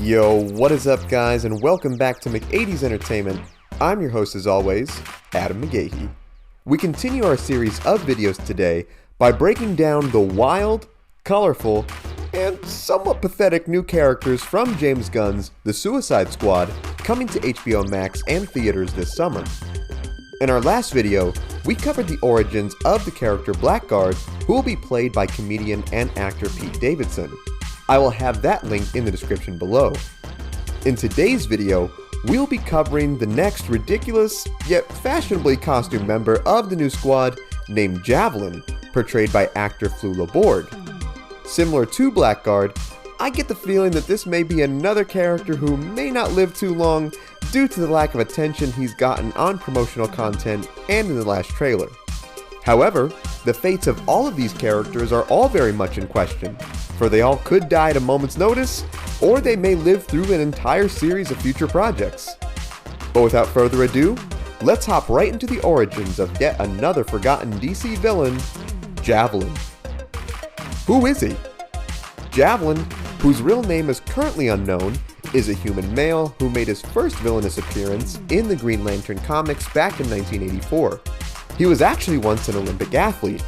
Yo, what is up guys, and welcome back to McAdee's Entertainment. I'm your host as always, Adam McGahee. We continue our series of videos today by breaking down the wild, colorful, and somewhat pathetic new characters from James Gunn's The Suicide Squad coming to HBO Max and theaters this summer. In our last video, we covered the origins of the character Blackguard, who will be played by comedian and actor Pete Davidson. I will have that linked in the description below. In today's video, we'll be covering the next ridiculous, yet fashionably costumed member of the new squad named Javelin, portrayed by actor Flew Laborde. Similar to Blackguard, I get the feeling that this may be another character who may not live too long due to the lack of attention he's gotten on promotional content and in the last trailer. However, the fates of all of these characters are all very much in question, for they all could die at a moment's notice, or they may live through an entire series of future projects. But without further ado, let's hop right into the origins of yet another forgotten DC villain, Javelin. Who is he? Javelin, whose real name is currently unknown, is a human male who made his first villainous appearance in the Green Lantern comics back in 1984. He was actually once an Olympic athlete,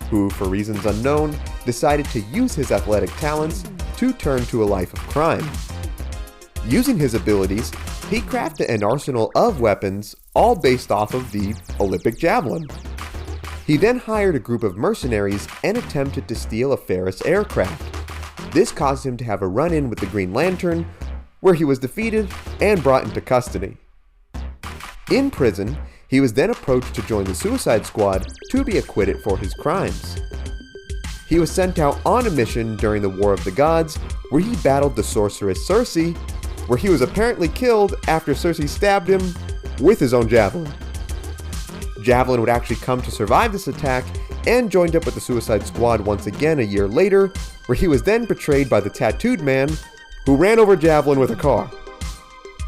who, for reasons unknown, decided to use his athletic talents to turn to a life of crime. Using his abilities, he crafted an arsenal of weapons, all based off of the Olympic javelin. He then hired a group of mercenaries and attempted to steal a Ferris aircraft. This caused him to have a run-in with the Green Lantern, where he was defeated and brought into custody. In prison, he was then approached to join the Suicide Squad to be acquitted for his crimes. He was sent out on a mission during the War of the Gods, where he battled the sorceress Circe, where he was apparently killed after Circe stabbed him with his own javelin. Javelin would actually come to survive this attack and joined up with the Suicide Squad once again a year later, where he was then betrayed by the Tattooed Man, who ran over Javelin with a car.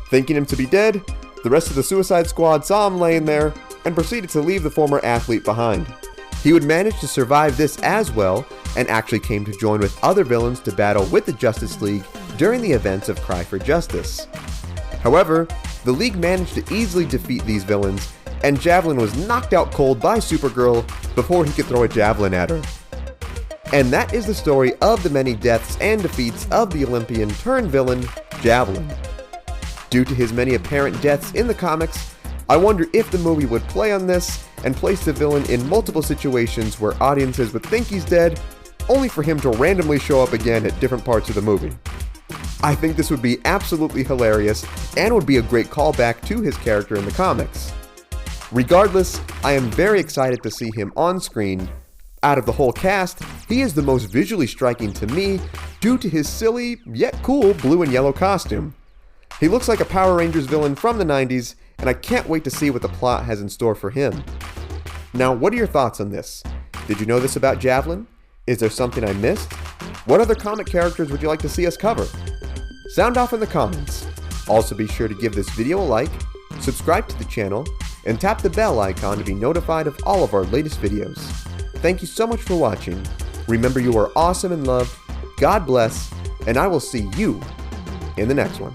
Thinking him to be dead, the rest of the Suicide Squad saw him laying there and proceeded to leave the former athlete behind. He would manage to survive this as well and actually came to join with other villains to battle with the Justice League during the events of Cry for Justice. However, the League managed to easily defeat these villains, and Javelin was knocked out cold by Supergirl before he could throw a javelin at her. And that is the story of the many deaths and defeats of the Olympian turned villain, Javelin. Due to his many apparent deaths in the comics, I wonder if the movie would play on this and place the villain in multiple situations where audiences would think he's dead, only for him to randomly show up again at different parts of the movie. I think this would be absolutely hilarious and would be a great callback to his character in the comics. Regardless, I am very excited to see him on screen. Out of the whole cast, he is the most visually striking to me due to his silly, yet cool blue and yellow costume. He looks like a Power Rangers villain from the 90s, and I can't wait to see what the plot has in store for him. Now, what are your thoughts on this? Did you know this about Javelin? Is there something I missed? What other comic characters would you like to see us cover? Sound off in the comments. Also be sure to give this video a like, subscribe to the channel, and tap the bell icon to be notified of all of our latest videos. Thank you so much for watching. Remember, you are awesome and loved. God bless, and I will see you in the next one.